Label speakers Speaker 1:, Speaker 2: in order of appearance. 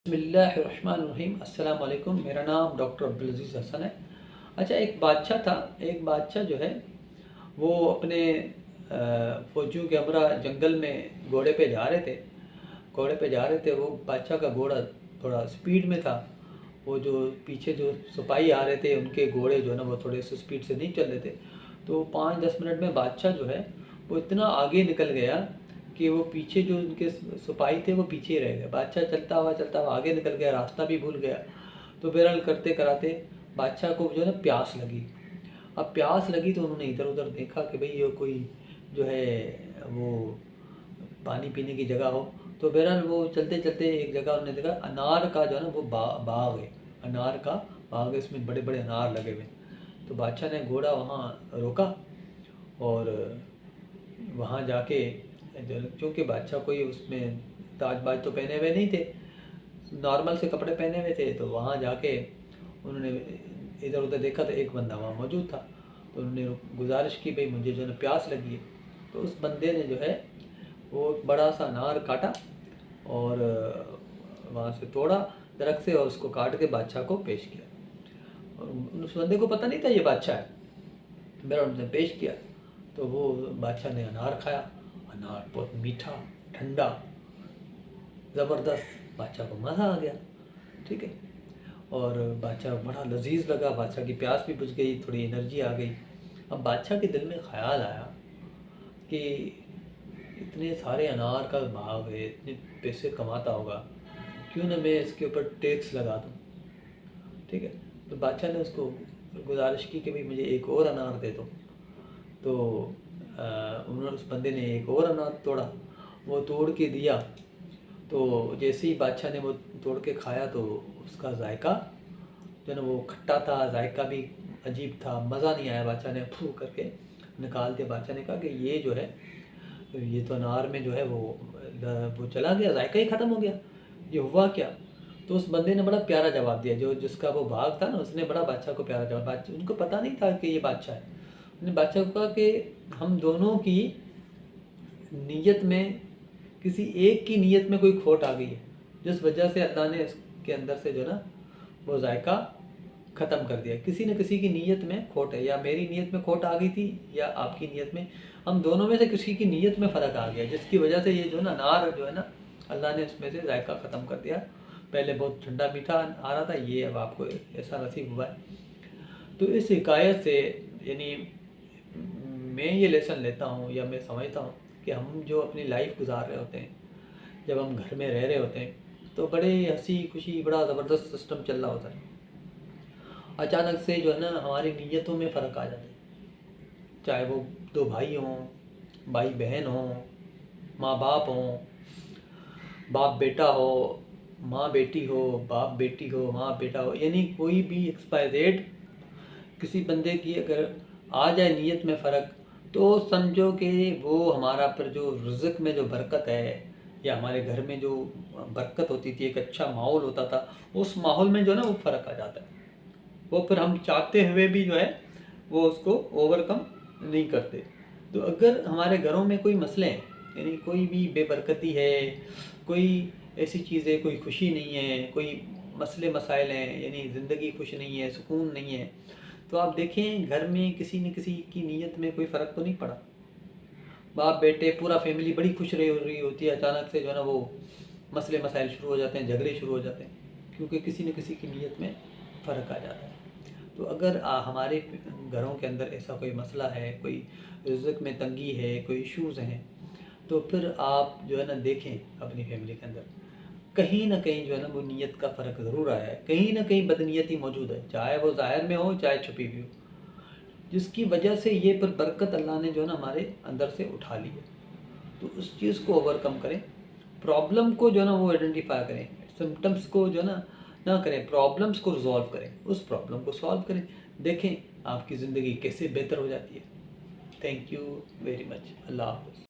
Speaker 1: बिस्मिल्लाहिर्रहमानिर्रहीम। अस्सलाम वालेकुम। मेरा नाम डॉक्टर अब्दुल अज़ीज़ हसन है। अच्छा, एक बादशाह था। एक बादशाह जो है वो अपने फ़ौजियों के हमरा जंगल में घोड़े पे जा रहे थे। वो बादशाह का घोड़ा थोड़ा स्पीड में था। वो जो पीछे जो सिपाही आ रहे थे उनके घोड़े जो है ना वो थोड़े से स्पीड से नहीं चल रहे थे। तो 5-10 मिनट में बादशाह जो है वो इतना आगे निकल गया कि वो पीछे जो उनके सिपाही थे वो पीछे ही रह गए। बादशाह चलता हुआ आगे निकल गया, रास्ता भी भूल गया। तो बहरहाल करते कराते बादशाह को जो है ना प्यास लगी। अब प्यास लगी तो उन्होंने इधर उधर देखा कि भाई ये कोई जो है वो पानी पीने की जगह हो। तो बहरहाल वो चलते चलते एक जगह उन्होंने देखा अनार का जो है ना वो बाग है। अनार का बाग है, इसमें बड़े बड़े अनार लगे हुए हैं। तो बादशाह ने घोड़ा वहाँ रोका और वहाँ जाके चूँकि बादशाह कोई उसमें ताज बाज तो पहने हुए नहीं थे, नॉर्मल से कपड़े पहने हुए थे। तो वहाँ जाके उन्होंने इधर उधर देखा तो एक बंदा वहाँ मौजूद था। तो उन्होंने गुजारिश की भाई मुझे जो है प्यास लगी है। तो उस बंदे ने जो है वो बड़ा सा अनार काटा और वहाँ से तोड़ा दरख्त से और उसको काट के बादशाह को पेश किया। और उस बंदे को पता नहीं था ये बादशाह है। मेरा उनसे पेश किया तो वो बादशाह ने अनार खाया। अनार बहुत मीठा, ठंडा, ज़बरदस्त। बादशाह को मज़ा आ गया। ठीक है। और बादशाह बड़ा लजीज लगा। बादशाह की प्यास भी बुझ गई, थोड़ी एनर्जी आ गई। अब बादशाह के दिल में ख्याल आया कि इतने सारे अनार का बाग है, इतने पैसे कमाता होगा, क्यों ना मैं इसके ऊपर टैक्स लगा दूँ। ठीक है। तो बादशाह ने उसको गुजारिश की कि भाई मुझे एक और अनार दे दो। तो उन्होंने उस बंदे ने एक और अनार तोड़ा, वो तोड़ के दिया। तो जैसे ही बादशाह ने वो तोड़ के खाया तो उसका जायका जो है ना वो खट्टा था, जायका भी अजीब था, मज़ा नहीं आया। बादशाह ने फू करके निकाल दिया। बादशाह ने कहा कि ये जो है ये तो अनार में जो है वो चला गया, जायका ही ख़त्म हो गया, ये हुआ क्या। तो उस बंदे ने बड़ा प्यारा जवाब दिया, जो जिसका वो बाग था ना, उसने बड़ा बादशाह को प्यारा जवाब। बादशाह उनको पता नहीं था कि ये बादशाह है। उसने बादशाह को कहा कि हम दोनों की नीयत में, किसी एक की नीयत में कोई खोट आ गई है, जिस वजह से अल्लाह ने इसके अंदर से जो ना वो जायका ख़त्म कर दिया। किसी न किसी की नीयत में खोट है, या मेरी नीयत में खोट आ गई थी या आपकी नीयत में, हम दोनों में से किसी की नीयत में फ़र्क आ गया, जिसकी वजह से ये जो ना अनार जो है ना अल्लाह ने उसमें से जायका ख़त्म कर दिया। पहले बहुत ठंडा मीठा आ रहा था, ये अब आपको ऐसा नसीब हुआ है। तो इस हिकायत से यानी मैं ये लेसन लेता हूँ या मैं समझता हूँ कि हम जो अपनी लाइफ गुजार रहे होते हैं, जब हम घर में रह रहे होते हैं, तो बड़े हंसी खुशी बड़ा ज़बरदस्त सिस्टम चल रहा होता है। अचानक से जो है ना हमारी नीयतों में फ़र्क आ जाता है। चाहे वो दो भाई हों, भाई बहन हों, माँ बाप हों, बाप बेटा हो, माँ बेटी हो, बाप बेटी हो, माँ बेटा हो, यानी कोई भी XYZ किसी बंदे की अगर आ जाए नीयत में फ़र्क, तो समझो कि वो हमारा पर जो रिज़्क़ में जो बरकत है, या हमारे घर में जो बरकत होती थी, एक अच्छा माहौल होता था, उस माहौल में जो है ना वो फ़र्क आ जाता है। वो फिर हम चाहते हुए भी जो है वो उसको ओवरकम नहीं करते। तो अगर हमारे घरों में कोई मसले हैं, यानी कोई भी बेबरकती है, कोई ऐसी चीज़ है, कोई खुशी नहीं है, कोई मसले मसाइल हैं, यानी ज़िंदगी खुश नहीं है, सुकून नहीं है, तो आप देखें घर में किसी न किसी की नीयत में कोई फ़र्क तो नहीं पड़ा। बाप बेटे पूरा फैमिली बड़ी खुश रही होती है, अचानक से जो है ना वो मसले मसाइल शुरू हो जाते हैं, झगड़े शुरू हो जाते हैं, क्योंकि किसी न किसी की नीयत में फ़र्क आ जाता है। तो अगर हमारे घरों के अंदर ऐसा कोई मसला है, कोई रिज़्क़ में तंगी है, कोई इश्यूज़ हैं, तो फिर आप जो है ना देखें अपनी फैमिली के अंदर कहीं ना कहीं जो है ना वो नीयत का फ़र्क ज़रूर आया है, कहीं ना कहीं बदनीयती मौजूद है, चाहे वो ज़ाहिर में हो चाहे छुपी भी हो, जिसकी वजह से ये पर बरकत अल्लाह ने जो है ना हमारे अंदर से उठा ली है। तो उस चीज़ को ओवरकम करें, प्रॉब्लम को जो है ना वो आइडेंटिफाई करें, सिम्टम्स को जो है ना करें, प्रॉब्लम्स को रिजॉल्व करें, उस प्रॉब्लम को सॉल्व करें, देखें आपकी ज़िंदगी कैसे बेहतर हो जाती है। Thank you very much. Allah हाफ़िज़।